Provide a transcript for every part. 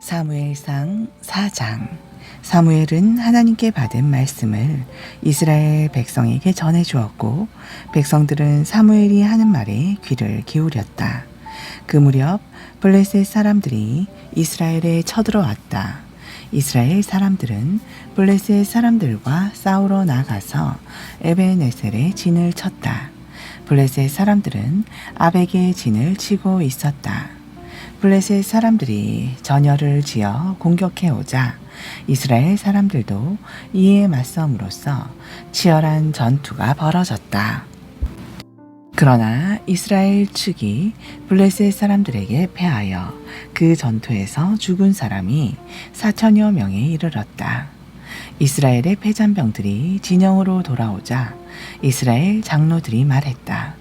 사무엘상 4장. 사무엘은 하나님께 받은 말씀을 이스라엘 백성에게 전해 주었고, 백성들은 사무엘이 하는 말에 귀를 기울였다. 그 무렵 블레셋 사람들이 이스라엘에 쳐들어왔다. 이스라엘 사람들은 블레셋 사람들과 싸우러 나가서 에베네셀에 진을 쳤다. 블레셋 사람들은 아벡에 진을 치고 있었다. 블레셋 사람들이 전열을 지어 공격해 오자 이스라엘 사람들도 이에 맞섬으로써 치열한 전투가 벌어졌다. 그러나 이스라엘 측이 블레셋 사람들에게 패하여 그 전투에서 죽은 사람이 4천여 명에 이르렀다. 이스라엘의 패잔병들이 진영으로 돌아오자 이스라엘 장로들이 말했다.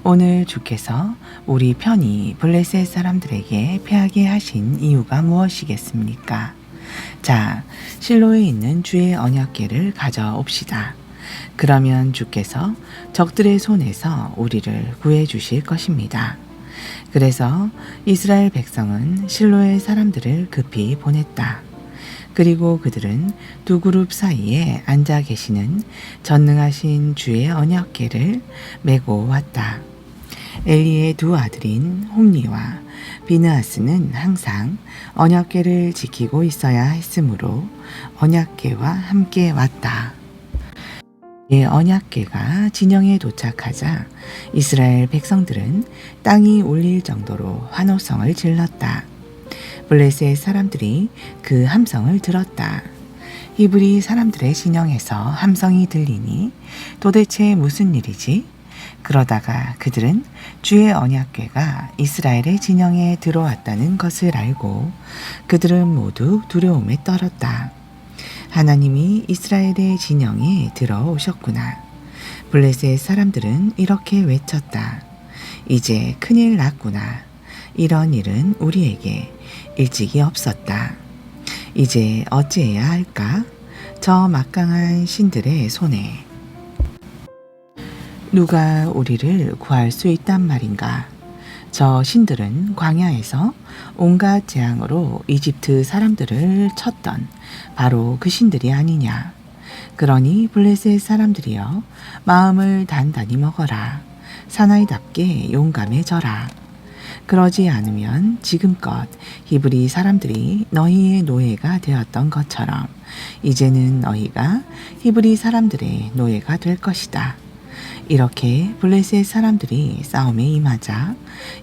오늘 주께서 우리 편히 블레셋 사람들에게 패하게 하신 이유가 무엇이겠습니까? 자, 실로에 있는 주의 언약궤를 가져옵시다. 그러면 주께서 적들의 손에서 우리를 구해 주실 것입니다. 그래서 이스라엘 백성은 실로의 사람들을 급히 보냈다. 그리고 그들은 두 그룹 사이에 앉아 계시는 전능하신 주의 언약궤를 메고 왔다. 엘리의 두 아들인 홈니와 비느하스는 항상 언약궤를 지키고 있어야 했으므로 언약궤와 함께 왔다. 언약궤가 진영에 도착하자 이스라엘 백성들은 땅이 울릴 정도로 환호성을 질렀다. 블레셋 사람들이 그 함성을 들었다. 히브리 사람들의 진영에서 함성이 들리니 도대체 무슨 일이지? 그러다가 그들은 주의 언약궤가 이스라엘의 진영에 들어왔다는 것을 알고 그들은 모두 두려움에 떨었다. 하나님이 이스라엘의 진영에 들어오셨구나. 블레셋 사람들은 이렇게 외쳤다. 이제 큰일 났구나. 이런 일은 우리에게 일찍이 없었다. 이제 어찌해야 할까? 저 막강한 신들의 손에 누가 우리를 구할 수 있단 말인가? 저 신들은 광야에서 온갖 재앙으로 이집트 사람들을 쳤던 바로 그 신들이 아니냐. 그러니 블레셋 사람들이여, 마음을 단단히 먹어라. 사나이답게 용감해져라. 그러지 않으면 지금껏 히브리 사람들이 너희의 노예가 되었던 것처럼 이제는 너희가 히브리 사람들의 노예가 될 것이다. 이렇게 블레셋 사람들이 싸움에 임하자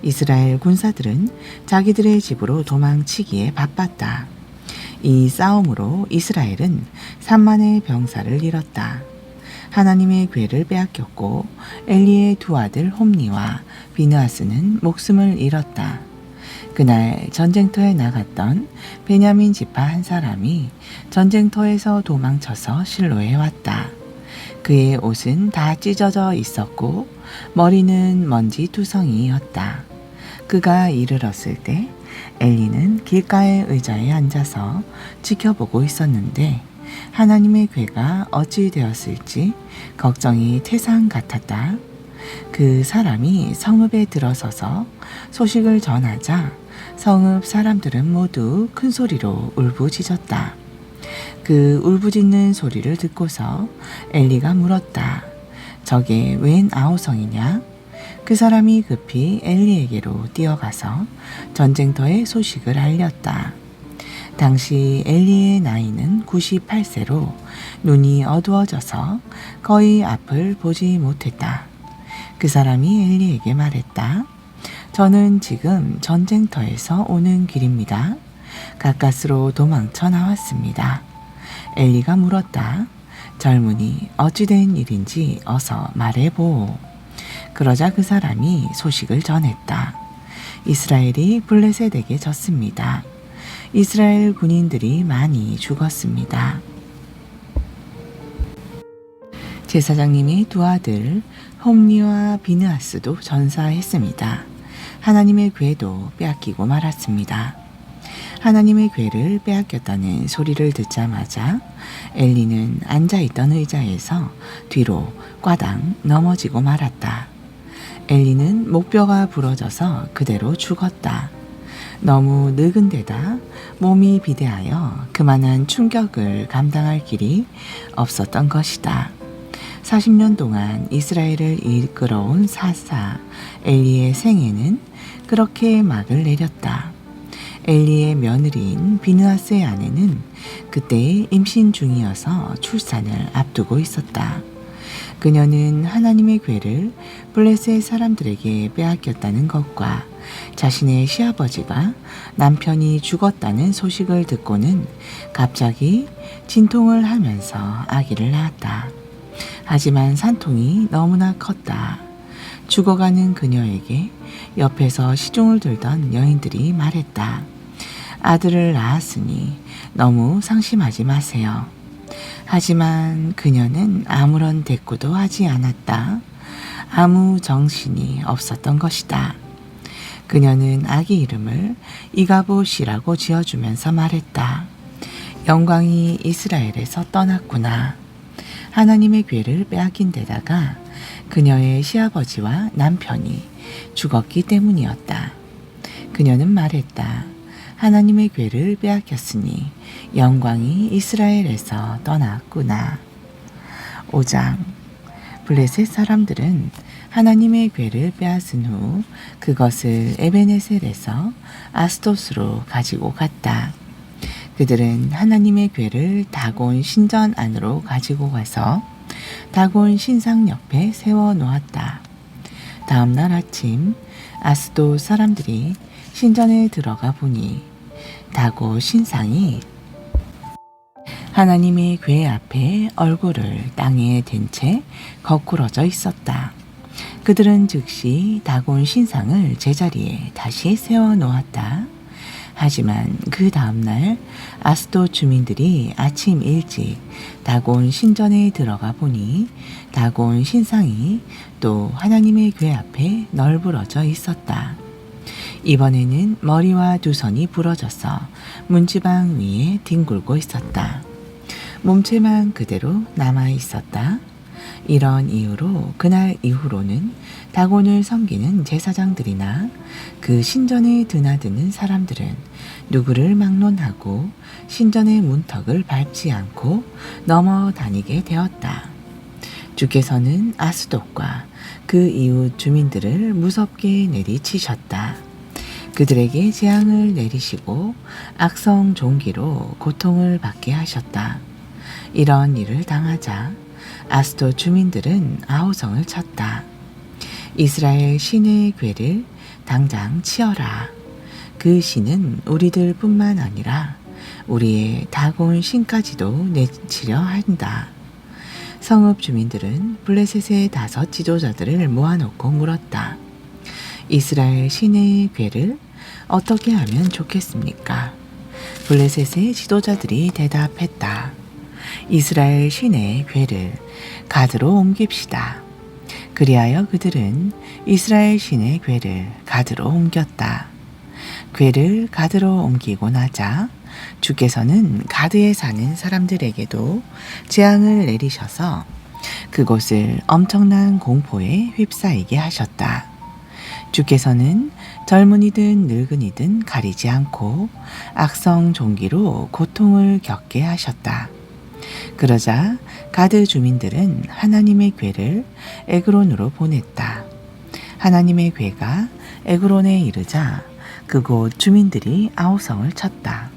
이스라엘 군사들은 자기들의 집으로 도망치기에 바빴다. 이 싸움으로 이스라엘은 3만의 병사를 잃었다. 하나님의 궤를 빼앗겼고 엘리의 두 아들 홈니와 비느하스는 목숨을 잃었다. 그날 전쟁터에 나갔던 베냐민 지파 한 사람이 전쟁터에서 도망쳐서 실로에 왔다. 그의 옷은 다 찢어져 있었고 머리는 먼지 투성이였다. 그가 이르렀을 때 엘리는 길가의 의자에 앉아서 지켜보고 있었는데 하나님의 궤가 어찌 되었을지 걱정이 태산 같았다. 그 사람이 성읍에 들어서서 소식을 전하자 성읍 사람들은 모두 큰 소리로 울부짖었다. 그 울부짖는 소리를 듣고서 엘리가 물었다. 저게 웬 아우성이냐? 그 사람이 급히 엘리에게로 뛰어가서 전쟁터의 소식을 알렸다. 당시 엘리의 나이는 98세로 눈이 어두워져서 거의 앞을 보지 못했다. 그 사람이 엘리에게 말했다. 저는 지금 전쟁터에서 오는 길입니다. 가까스로 도망쳐 나왔습니다. 엘리가 물었다. 젊은이, 어찌된 일인지 어서 말해보오. 그러자 그 사람이 소식을 전했다. 이스라엘이 블레셋에게 졌습니다. 이스라엘 군인들이 많이 죽었습니다. 제사장님의 두 아들 홈니와 비느하스도 전사했습니다. 하나님의 궤도 빼앗기고 말았습니다. 하나님의 궤를 빼앗겼다는 소리를 듣자마자 엘리는 앉아있던 의자에서 뒤로 꽈당 넘어지고 말았다. 엘리는 목뼈가 부러져서 그대로 죽었다. 너무 늙은 데다 몸이 비대하여 그만한 충격을 감당할 길이 없었던 것이다. 40년 동안 이스라엘을 이끌어온 사사 엘리의 생애는 그렇게 막을 내렸다. 엘리의 며느리인 비느하스의 아내는 그때 임신 중이어서 출산을 앞두고 있었다. 그녀는 하나님의 궤를 블레셋 사람들에게 빼앗겼다는 것과 자신의 시아버지가 남편이 죽었다는 소식을 듣고는 갑자기 진통을 하면서 아기를 낳았다. 하지만 산통이 너무나 컸다. 죽어가는 그녀에게 옆에서 시중을 들던 여인들이 말했다. 아들을 낳았으니 너무 상심하지 마세요. 하지만 그녀는 아무런 대꾸도 하지 않았다. 아무 정신이 없었던 것이다. 그녀는 아기 이름을 이가봇이라고 지어주면서 말했다. 영광이 이스라엘에서 떠났구나. 하나님의 궤를 빼앗긴 데다가 그녀의 시아버지와 남편이 죽었기 때문이었다. 그녀는 말했다. 하나님의 궤를 빼앗겼으니 영광이 이스라엘에서 떠났구나. 5장. 블레셋 사람들은 하나님의 궤를 빼앗은 후 그것을 에베네셀에서 아스돗으로 가지고 갔다. 그들은 하나님의 궤를 다곤 신전 안으로 가지고 가서 다곤 신상 옆에 세워 놓았다. 다음 날 아침 아스돗 사람들이 신전에 들어가 보니 다곤 신상이 하나님의 궤 앞에 얼굴을 땅에 댄 채 거꾸러져 있었다. 그들은 즉시 다곤 신상을 제자리에 다시 세워 놓았다. 하지만 그 다음날 아스돗 주민들이 아침 일찍 다곤 신전에 들어가 보니 다곤 신상이 또 하나님의 궤 앞에 널브러져 있었다. 이번에는 머리와 두 손이 부러져서 문지방 위에 뒹굴고 있었다. 몸체만 그대로 남아 있었다. 이런 이유로 그날 이후로는 다곤을 섬기는 제사장들이나 그 신전에 드나드는 사람들은 누구를 막론하고 신전의 문턱을 밟지 않고 넘어다니게 되었다. 주께서는 아스돗과 그 이웃 주민들을 무섭게 내리치셨다. 그들에게 재앙을 내리시고 악성 종기로 고통을 받게 하셨다. 이런 일을 당하자 아스돗 주민들은 아우성을 쳤다. 이스라엘 신의 궤를 당장 치어라. 그 신은 우리들 뿐만 아니라 우리의 다곤 신까지도 내치려 한다. 성읍 주민들은 블레셋의 5 지도자들을 모아놓고 물었다. 이스라엘 신의 궤를 어떻게 하면 좋겠습니까? 블레셋의 지도자들이 대답했다. 이스라엘 신의 궤를 가드로 옮깁시다. 그리하여 그들은 이스라엘 신의 궤를 가드로 옮겼다. 궤를 가드로 옮기고 나자 주께서는 가드에 사는 사람들에게도 재앙을 내리셔서 그곳을 엄청난 공포에 휩싸이게 하셨다. 주께서는 젊은이든 늙은이든 가리지 않고 악성 종기로 고통을 겪게 하셨다. 그러자 가드 주민들은 하나님의 궤를 에그론으로 보냈다. 하나님의 궤가 에그론에 이르자 그곳 주민들이 아우성을 쳤다.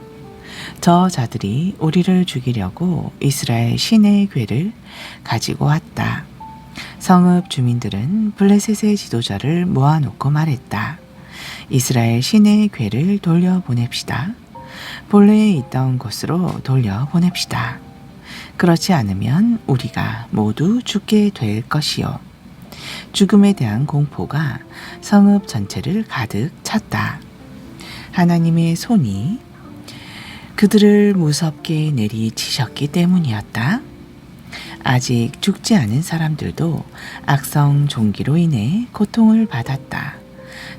저 자들이 우리를 죽이려고 이스라엘 신의 궤를 가지고 왔다. 성읍 주민들은 블레셋의 지도자를 모아놓고 말했다. 이스라엘 신의 궤를 돌려보냅시다. 본래에 있던 곳으로 돌려보냅시다. 그렇지 않으면 우리가 모두 죽게 될 것이요. 죽음에 대한 공포가 성읍 전체를 가득 찼다. 하나님의 손이 그들을 무섭게 내리치셨기 때문이었다. 아직 죽지 않은 사람들도 악성 종기로 인해 고통을 받았다.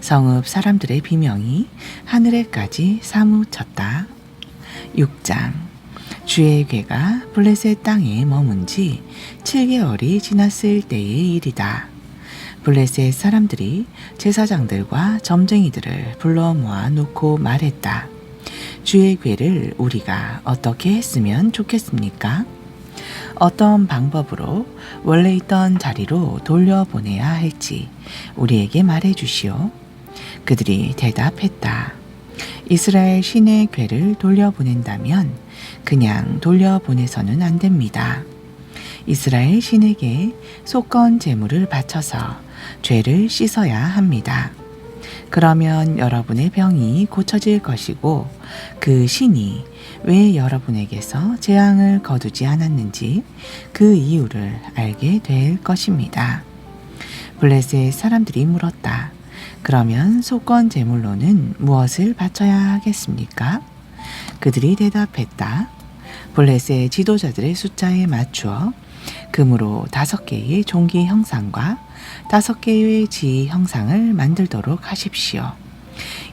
성읍 사람들의 비명이 하늘에까지 사무쳤다. 6장. 주의 궤가 블레셋 땅에 머문 지 7개월이 지났을 때의 일이다. 블레셋 사람들이 제사장들과 점쟁이들을 불러 모아 놓고 말했다. 주의 궤를 우리가 어떻게 했으면 좋겠습니까? 어떤 방법으로 원래 있던 자리로 돌려보내야 할지 우리에게 말해 주시오. 그들이 대답했다. 이스라엘 신의 궤를 돌려보낸다면 그냥 돌려보내서는 안 됩니다. 이스라엘 신에게 속건 제물을 바쳐서 죄를 씻어야 합니다. 그러면 여러분의 병이 고쳐질 것이고 그 신이 왜 여러분에게서 재앙을 거두지 않았는지 그 이유를 알게 될 것입니다. 블레셋 사람들이 물었다. 그러면 속건 제물로는 무엇을 바쳐야 하겠습니까? 그들이 대답했다. 블레셋 지도자들의 숫자에 맞추어 금으로 5개의 종기 형상과 5개의 지 형상을 만들도록 하십시오.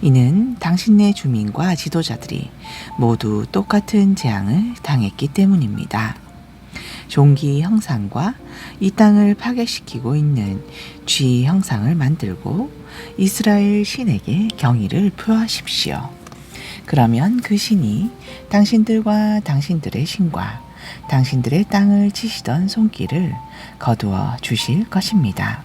이는 당신네 주민과 지도자들이 모두 똑같은 재앙을 당했기 때문입니다. 종기 형상과 이 땅을 파괴시키고 있는 쥐 형상을 만들고 이스라엘 신에게 경의를 표하십시오. 그러면 그 신이 당신들과 당신들의 신과 당신들의 땅을 치시던 손길을 거두어 주실 것입니다.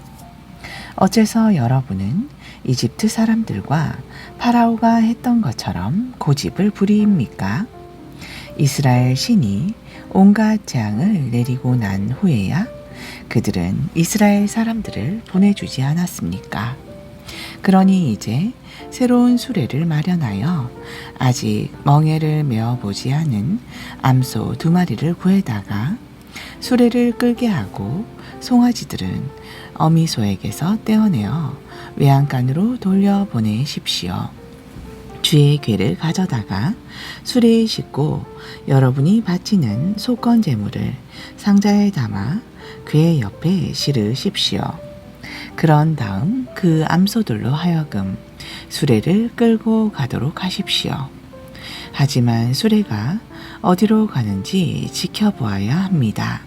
어째서 여러분은 이집트 사람들과 파라오가 했던 것처럼 고집을 부리입니까? 이스라엘 신이 온갖 재앙을 내리고 난 후에야 그들은 이스라엘 사람들을 보내주지 않았습니까? 그러니 이제 새로운 수레를 마련하여 아직 멍에를 메어보지 않은 암소 2마리를 구해다가 수레를 끌게 하고 송아지들은 어미소에게서 떼어내어 외양간으로 돌려보내십시오. 주의 궤를 가져다가 수레에 싣고 여러분이 바치는 속건 제물을 상자에 담아 궤 옆에 실으십시오. 그런 다음 그 암소들로 하여금 수레를 끌고 가도록 하십시오. 하지만 수레가 어디로 가는지 지켜보아야 합니다.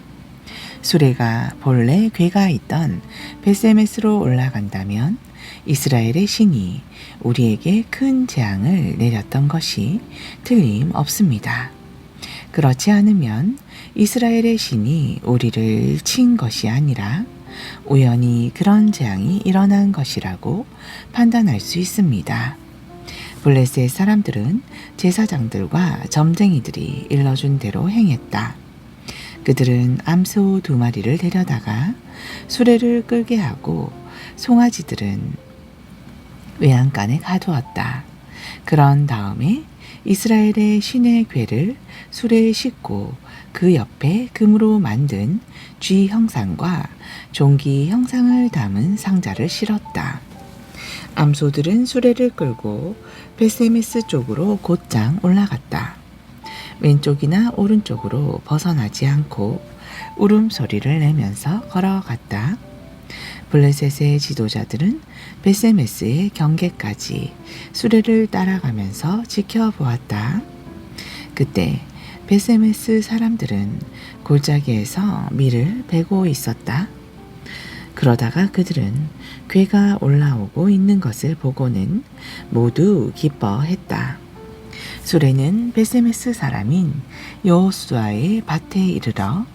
수레가 본래 궤가 있던 벳세메스로 올라간다면 이스라엘의 신이 우리에게 큰 재앙을 내렸던 것이 틀림없습니다. 그렇지 않으면 이스라엘의 신이 우리를 친 것이 아니라 우연히 그런 재앙이 일어난 것이라고 판단할 수 있습니다. 블레셋 사람들은 제사장들과 점쟁이들이 일러준 대로 행했다. 그들은 암소 2마리를 데려다가 수레를 끌게 하고 송아지들은 외양간에 가두었다. 그런 다음에 이스라엘의 신의 궤를 수레에 싣고 그 옆에 금으로 만든 쥐 형상과 종기 형상을 담은 상자를 실었다. 암소들은 수레를 끌고 벳세메스 쪽으로 곧장 올라갔다. 왼쪽이나 오른쪽으로 벗어나지 않고 울음소리를 내면서 걸어갔다. 블레셋의 지도자들은 벳세메스의 경계까지 수레를 따라가면서 지켜보았다. 그때 벳세메스 사람들은 골짜기에서 밀을 베고 있었다. 그러다가 그들은 궤가 올라오고 있는 것을 보고는 모두 기뻐했다. 수레는 벳세메스 사람인 여호수아의 밭에 이르러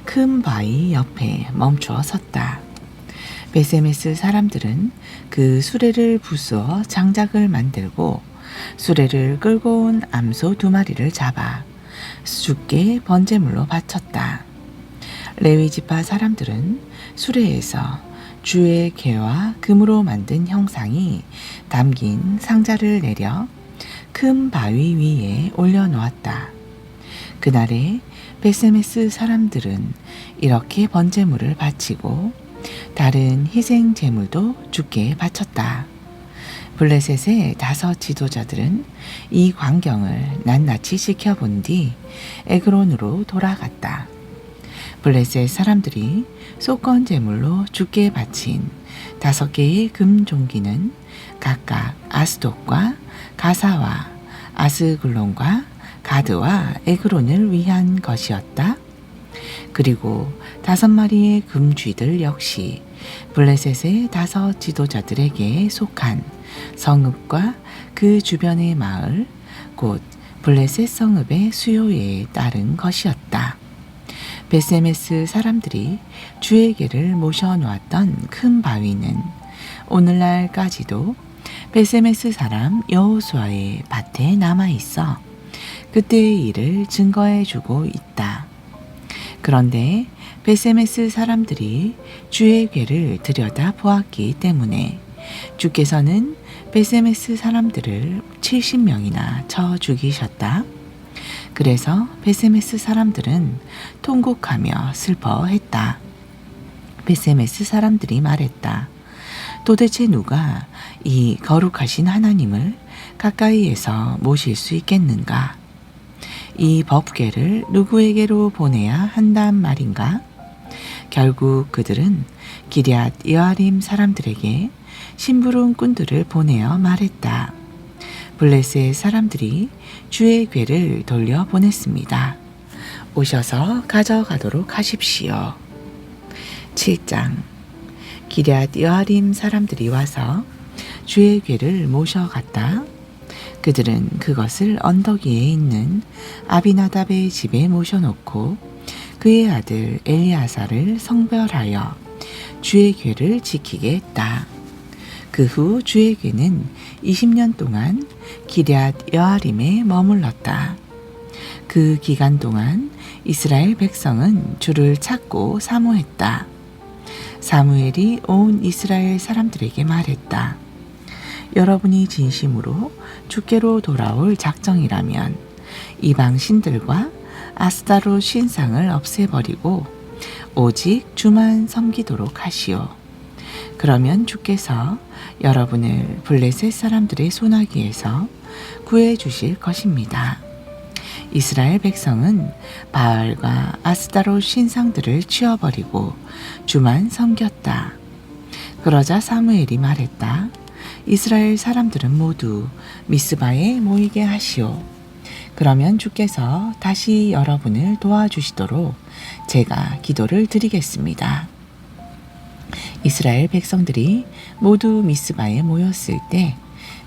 큰 바위 옆에 멈추어 섰다. 벳세메스 사람들은 그 수레를 부수어 장작을 만들고 수레를 끌고 온 암소 2마리를 잡아 주께 번제물로 바쳤다. 레위지파 사람들은 수레에서 주의 궤와 금으로 만든 형상이 담긴 상자를 내려 큰 바위 위에 올려놓았다. 그날에 벳세메스 사람들은 이렇게 번제물을 바치고 다른 희생 제물도 주께 바쳤다. 블레셋의 5 지도자들은 이 광경을 낱낱이 지켜본 뒤 에그론으로 돌아갔다. 블레셋 사람들이 속건 제물로 주께 바친 5개의 금 종기는 각각 아스돗과 가사와 아스글론과 가드와 에그론을 위한 것이었다. 그리고 5마리의 금쥐들 역시 블레셋의 5 지도자들에게 속한 성읍과 그 주변의 마을, 곧 블레셋 성읍의 수요에 따른 것이었다. 베세메스 사람들이 주에게를 모셔놓았던 큰 바위는 오늘날까지도 베세메스 사람 여호수아의 밭에 남아있어 그때의 일을 증거해주고 있다. 그런데 베세메스 사람들이 주의 궤를 들여다 보았기 때문에 주께서는 베세메스 사람들을 70명이나 쳐 죽이셨다. 그래서 베세메스 사람들은 통곡하며 슬퍼했다. 베세메스 사람들이 말했다. 도대체 누가 이 거룩하신 하나님을 가까이에서 모실 수 있겠는가? 이 법궤를 누구에게로 보내야 한단 말인가? 결국 그들은 기럇 여아림 사람들에게 심부름 꾼들을 보내어 말했다. 블레셋 사람들이 주의 궤를 돌려 보냈습니다. 오셔서 가져가도록 하십시오. 7장. 기럇 여아림 사람들이 와서 주의 궤를 모셔갔다. 그들은 그것을 언덕 위에 있는 아비나답의 집에 모셔놓고 그의 아들 엘리아사를 성별하여 주의 궤를 지키게 했다. 그 후 주의 궤는 20년 동안 기럇 여아림에 머물렀다. 그 기간 동안 이스라엘 백성은 주를 찾고 사모했다. 사무엘이 온 이스라엘 사람들에게 말했다. 여러분이 진심으로 주께로 돌아올 작정이라면 이방 신들과 아스타롯 신상을 없애버리고 오직 주만 섬기도록 하시오. 그러면 주께서 여러분을 블레셋 사람들의 손아귀에서 구해주실 것입니다. 이스라엘 백성은 바알과 아스타롯 신상들을 치워버리고 주만 섬겼다. 그러자 사무엘이 말했다. 이스라엘 사람들은 모두 미스바에 모이게 하시오. 그러면 주께서 다시 여러분을 도와주시도록 제가 기도를 드리겠습니다. 이스라엘 백성들이 모두 미스바에 모였을 때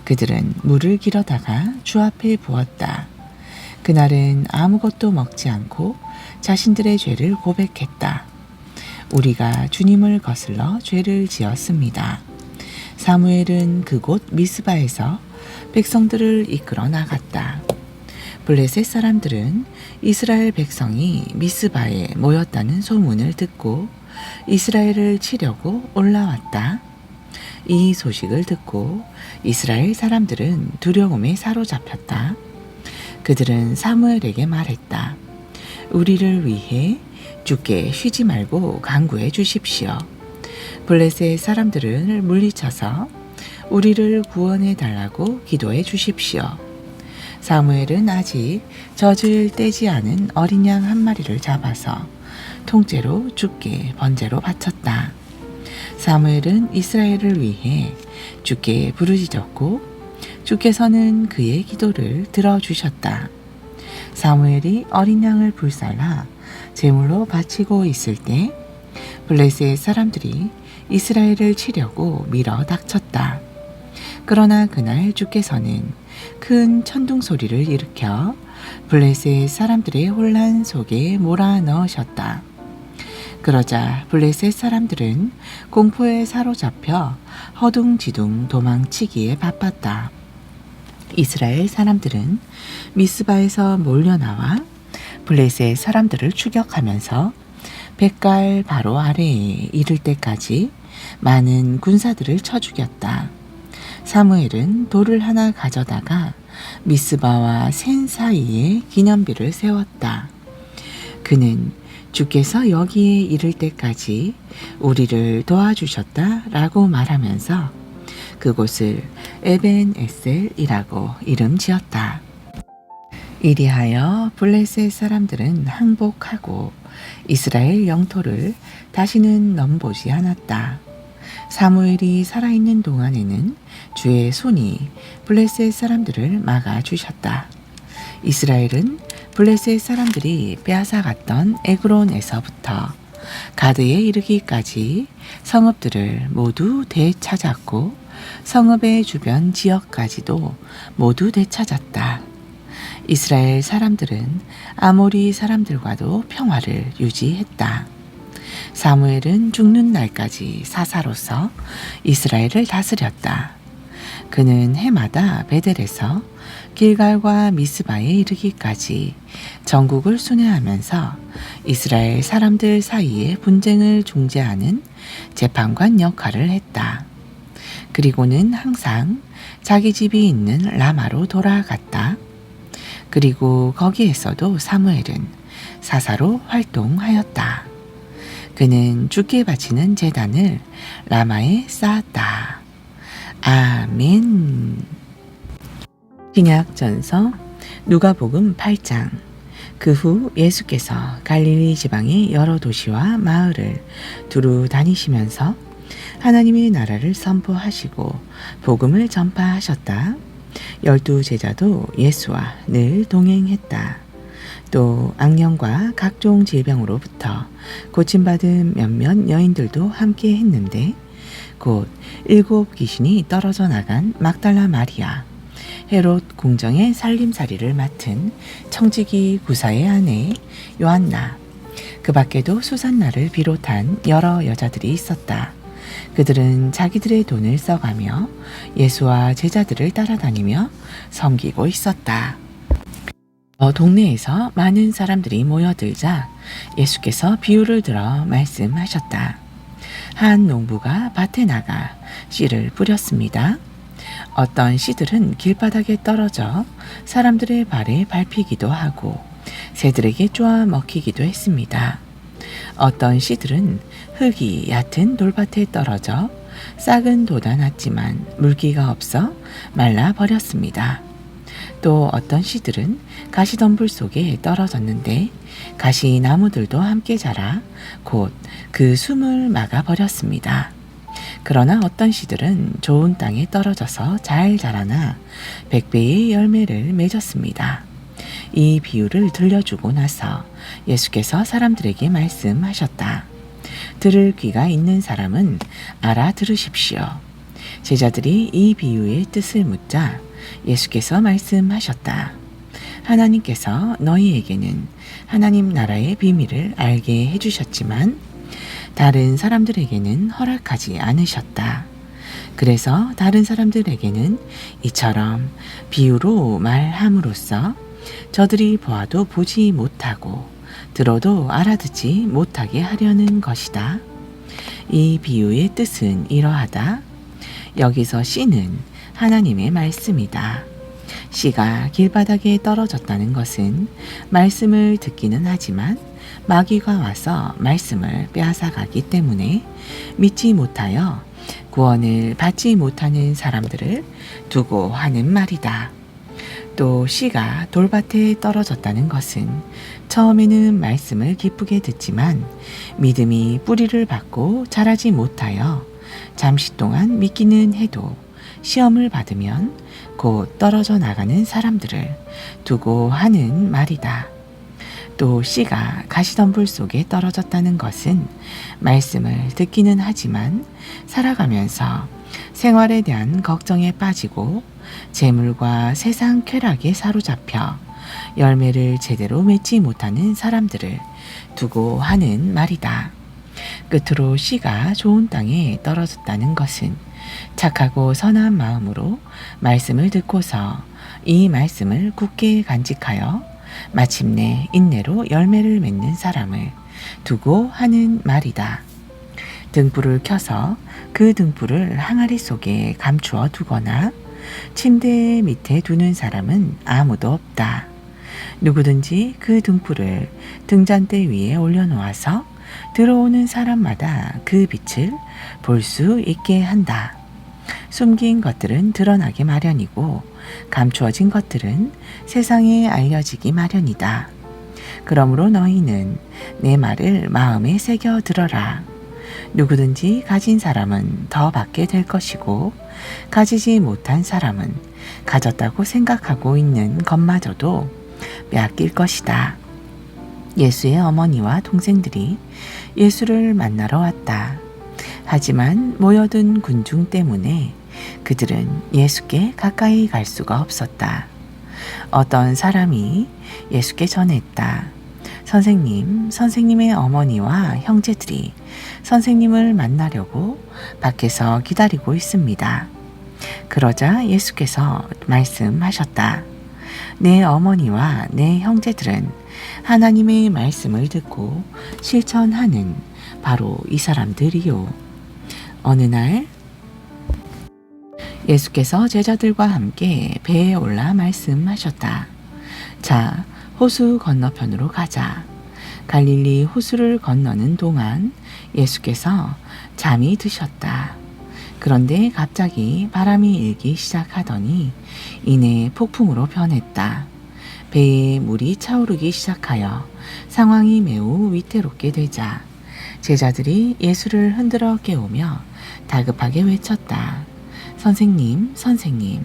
그들은 물을 길어다가 주 앞에 부었다. 그날은 아무것도 먹지 않고 자신들의 죄를 고백했다. 우리가 주님을 거슬러 죄를 지었습니다. 사무엘은 그곳 미스바에서 백성들을 이끌어 나갔다. 블레셋 사람들은 이스라엘 백성이 미스바에 모였다는 소문을 듣고 이스라엘을 치려고 올라왔다. 이 소식을 듣고 이스라엘 사람들은 두려움에 사로잡혔다. 그들은 사무엘에게 말했다. 우리를 위해 주께 쉬지 말고 간구해 주십시오. 블레셋 사람들을 물리쳐서 우리를 구원해 달라고 기도해 주십시오. 사무엘은 아직 젖을 떼지 않은 어린 양 한 마리를 잡아서 통째로 주께 번제로 바쳤다. 사무엘은 이스라엘을 위해 주께 부르짖었고 주께서는 그의 기도를 들어주셨다. 사무엘이 어린 양을 불살라 제물로 바치고 있을 때 블레셋 사람들이 이스라엘을 치려고 밀어 닥쳤다. 그러나 그날 주께서는 큰 천둥 소리를 일으켜 블레셋 사람들의 혼란 속에 몰아넣으셨다. 그러자 블레셋 사람들은 공포에 사로잡혀 허둥지둥 도망치기에 바빴다. 이스라엘 사람들은 미스바에서 몰려나와 블레셋 사람들을 추격하면서 벳갈 바로 아래에 이를 때까지 많은 군사들을 쳐 죽였다. 사무엘은 돌을 하나 가져다가 미스바와 센 사이에 기념비를 세웠다. 그는 주께서 여기에 이를 때까지 우리를 도와주셨다라고 말하면서 그곳을 에벤에셀이라고 이름 지었다. 이리하여 블레셋 사람들은 항복하고 이스라엘 영토를 다시는 넘보지 않았다. 사무엘이 살아있는 동안에는 주의 손이 블레셋 사람들을 막아주셨다. 이스라엘은 블레셋 사람들이 빼앗아갔던 에그론에서부터 가드에 이르기까지 성읍들을 모두 되찾았고 성읍의 주변 지역까지도 모두 되찾았다. 이스라엘 사람들은 아모리 사람들과도 평화를 유지했다. 사무엘은 죽는 날까지 사사로서 이스라엘을 다스렸다. 그는 해마다 베델에서 길갈과 미스바에 이르기까지 전국을 순회하면서 이스라엘 사람들 사이의 분쟁을 중재하는 재판관 역할을 했다. 그리고는 항상 자기 집이 있는 라마로 돌아갔다. 그리고 거기에서도 사무엘은 사사로 활동하였다. 그는 주께 바치는 제단을 라마에 쌓았다. 아멘. 신약전서 누가복음 8장. 그 후 예수께서 갈릴리 지방의 여러 도시와 마을을 두루 다니시면서 하나님의 나라를 선포하시고 복음을 전파하셨다. 12 제자도 예수와 늘 동행했다. 또 악령과 각종 질병으로부터 고침받은 몇몇 여인들도 함께 했는데 곧 7 귀신이 떨어져 나간 막달라 마리아, 헤롯 궁정의 살림살이를 맡은 청지기 구사의 아내 요한나, 그 밖에도 수산나를 비롯한 여러 여자들이 있었다. 그들은 자기들의 돈을 써가며 예수와 제자들을 따라다니며 섬기고 있었다. 동네에서 많은 사람들이 모여들자 예수께서 비유를 들어 말씀하셨다. 한 농부가 밭에 나가 씨를 뿌렸습니다. 어떤 씨들은 길바닥에 떨어져 사람들의 발에 밟히기도 하고 새들에게 쪼아 먹히기도 했습니다. 어떤 씨들은 흙이 얕은 돌밭에 떨어져 싹은 돋아났지만 물기가 없어 말라 버렸습니다. 또 어떤 씨들은 가시덤불 속에 떨어졌는데 가시나무들도 함께 자라 곧 그 숨을 막아 버렸습니다. 그러나 어떤 씨들은 좋은 땅에 떨어져서 잘 자라나 100배의 열매를 맺었습니다. 이 비유를 들려주고 나서 예수께서 사람들에게 말씀하셨다. 들을 귀가 있는 사람은 알아들으십시오. 제자들이 이 비유의 뜻을 묻자 예수께서 말씀하셨다. 하나님께서 너희에게는 하나님 나라의 비밀을 알게 해주셨지만 다른 사람들에게는 허락하지 않으셨다. 그래서 다른 사람들에게는 이처럼 비유로 말함으로써 저들이 보아도 보지 못하고 들어도 알아듣지 못하게 하려는 것이다. 이 비유의 뜻은 이러하다. 여기서 씨는 하나님의 말씀이다. 씨가 길바닥에 떨어졌다는 것은 말씀을 듣기는 하지만 마귀가 와서 말씀을 빼앗아가기 때문에 믿지 못하여 구원을 받지 못하는 사람들을 두고 하는 말이다. 또 씨가 돌밭에 떨어졌다는 것은 처음에는 말씀을 기쁘게 듣지만 믿음이 뿌리를 받고 자라지 못하여 잠시 동안 믿기는 해도 시험을 받으면 곧 떨어져 나가는 사람들을 두고 하는 말이다. 또 씨가 가시덤불 속에 떨어졌다는 것은 말씀을 듣기는 하지만 살아가면서 생활에 대한 걱정에 빠지고 재물과 세상 쾌락에 사로잡혀 열매를 제대로 맺지 못하는 사람들을 두고 하는 말이다. 끝으로 씨가 좋은 땅에 떨어졌다는 것은 착하고 선한 마음으로 말씀을 듣고서 이 말씀을 굳게 간직하여 마침내 인내로 열매를 맺는 사람을 두고 하는 말이다. 등불을 켜서 그 등불을 항아리 속에 감추어 두거나 침대 밑에 두는 사람은 아무도 없다. 누구든지 그 등불을 등잔대 위에 올려놓아서 들어오는 사람마다 그 빛을 볼 수 있게 한다. 숨긴 것들은 드러나기 마련이고 감추어진 것들은 세상에 알려지기 마련이다. 그러므로 너희는 내 말을 마음에 새겨 들어라. 누구든지 가진 사람은 더 받게 될 것이고 가지지 못한 사람은 가졌다고 생각하고 있는 것마저도 빼앗길 것이다. 예수의 어머니와 동생들이 예수를 만나러 왔다. 하지만 모여든 군중 때문에 그들은 예수께 가까이 갈 수가 없었다. 어떤 사람이 예수께 전했다. 선생님, 선생님의 어머니와 형제들이 선생님을 만나려고 밖에서 기다리고 있습니다. 그러자 예수께서 말씀하셨다. 내 어머니와 내 형제들은 하나님의 말씀을 듣고 실천하는 바로 이 사람들이요. 어느 날 예수께서 제자들과 함께 배에 올라 말씀하셨다. 자, 호수 건너편으로 가자. 갈릴리 호수를 건너는 동안 예수께서 잠이 드셨다. 그런데 갑자기 바람이 일기 시작하더니 이내 폭풍으로 변했다. 배에 물이 차오르기 시작하여 상황이 매우 위태롭게 되자 제자들이 예수를 흔들어 깨우며 다급하게 외쳤다. 선생님, 선생님,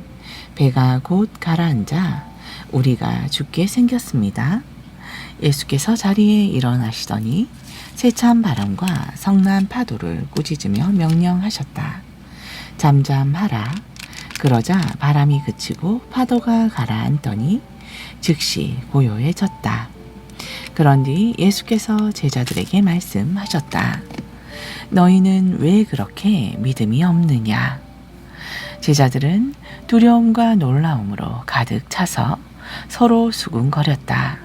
배가 곧 가라앉아 우리가 죽게 생겼습니다. 예수께서 자리에 일어나시더니 세찬 바람과 성난 파도를 꾸짖으며 명령하셨다. 잠잠하라. 그러자 바람이 그치고 파도가 가라앉더니 즉시 고요해졌다. 그런 뒤 예수께서 제자들에게 말씀하셨다. 너희는 왜 그렇게 믿음이 없느냐? 제자들은 두려움과 놀라움으로 가득 차서 서로 수군거렸다.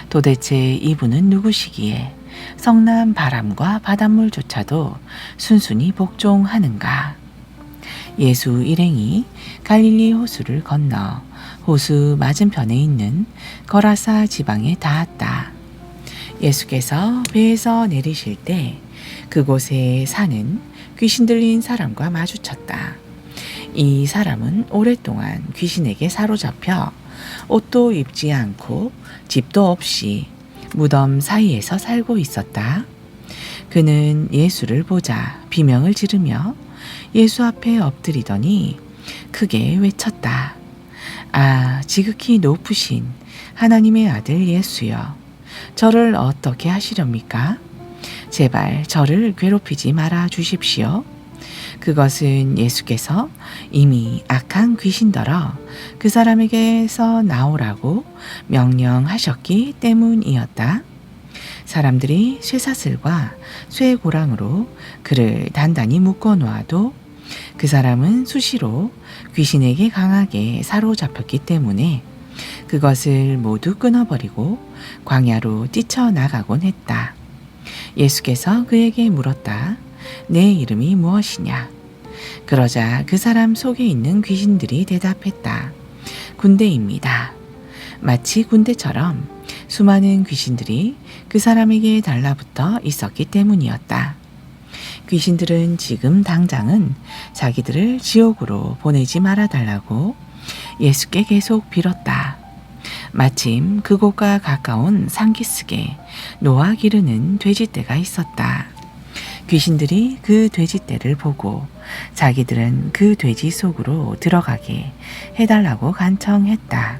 도대체 이분은 누구시기에 성난 바람과 바닷물조차도 순순히 복종하는가? 예수 일행이 갈릴리 호수를 건너 호수 맞은편에 있는 거라사 지방에 닿았다. 예수께서 배에서 내리실 때 그곳에 사는 귀신 들린 사람과 마주쳤다. 이 사람은 오랫동안 귀신에게 사로잡혀 옷도 입지 않고 집도 없이 무덤 사이에서 살고 있었다. 그는 예수를 보자 비명을 지르며 예수 앞에 엎드리더니 크게 외쳤다. 아, 지극히 높으신 하나님의 아들 예수여, 저를 어떻게 하시렵니까? 제발 저를 괴롭히지 말아 주십시오. 그것은 예수께서 이미 악한 귀신더러 그 사람에게서 나오라고 명령하셨기 때문이었다. 사람들이 쇠사슬과 쇠고랑으로 그를 단단히 묶어 놓아도 그 사람은 수시로 귀신에게 강하게 사로잡혔기 때문에 그것을 모두 끊어버리고 광야로 뛰쳐나가곤 했다. 예수께서 그에게 물었다. 내 이름이 무엇이냐? 그러자 그 사람 속에 있는 귀신들이 대답했다. 군대입니다. 마치 군대처럼 수많은 귀신들이 그 사람에게 달라붙어 있었기 때문이었다. 귀신들은 지금 당장은 자기들을 지옥으로 보내지 말아달라고 예수께 계속 빌었다. 마침 그곳과 가까운 산기슭에 노아 기르는 돼지떼가 있었다. 귀신들이 그 돼지떼를 보고 자기들은 그 돼지 속으로 들어가게 해달라고 간청했다.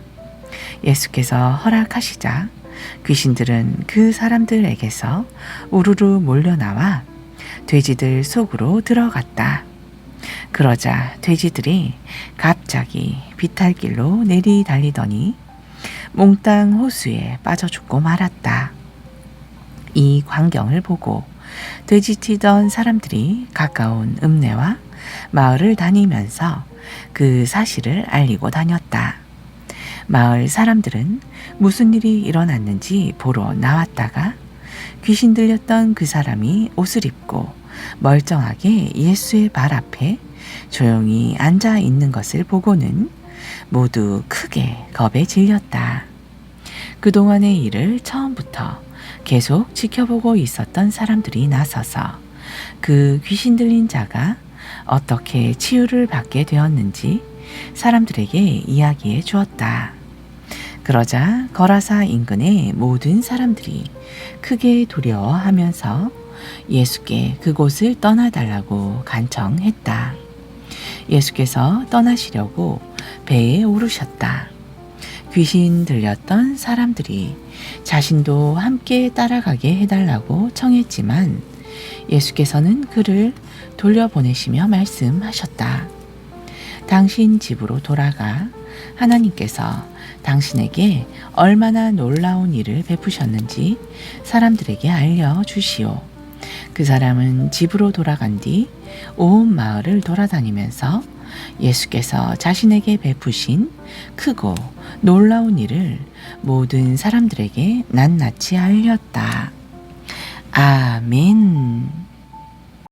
예수께서 허락하시자 귀신들은 그 사람들에게서 우르르 몰려나와 돼지들 속으로 들어갔다. 그러자 돼지들이 갑자기 비탈길로 내리달리더니 몽땅 호수에 빠져 죽고 말았다. 이 광경을 보고 돼지치던 사람들이 가까운 읍내와 마을을 다니면서 그 사실을 알리고 다녔다. 마을 사람들은 무슨 일이 일어났는지 보러 나왔다가 귀신 들렸던 그 사람이 옷을 입고 멀쩡하게 예수의 발 앞에 조용히 앉아 있는 것을 보고는 모두 크게 겁에 질렸다. 그동안의 일을 처음부터 계속 지켜보고 있었던 사람들이 나서서 그 귀신 들린 자가 어떻게 치유를 받게 되었는지 사람들에게 이야기해 주었다. 그러자 거라사 인근의 모든 사람들이 크게 두려워하면서 예수께 그곳을 떠나달라고 간청했다. 예수께서 떠나시려고 배에 오르셨다. 귀신 들렸던 사람들이 자신도 함께 따라가게 해달라고 청했지만 예수께서는 그를 돌려보내시며 말씀하셨다. 당신 집으로 돌아가 하나님께서 당신에게 얼마나 놀라운 일을 베푸셨는지 사람들에게 알려주시오. 그 사람은 집으로 돌아간 뒤 온 마을을 돌아다니면서 예수께서 자신에게 베푸신 크고 놀라운 일을 모든 사람들에게 낱낱이 알렸다. 아멘.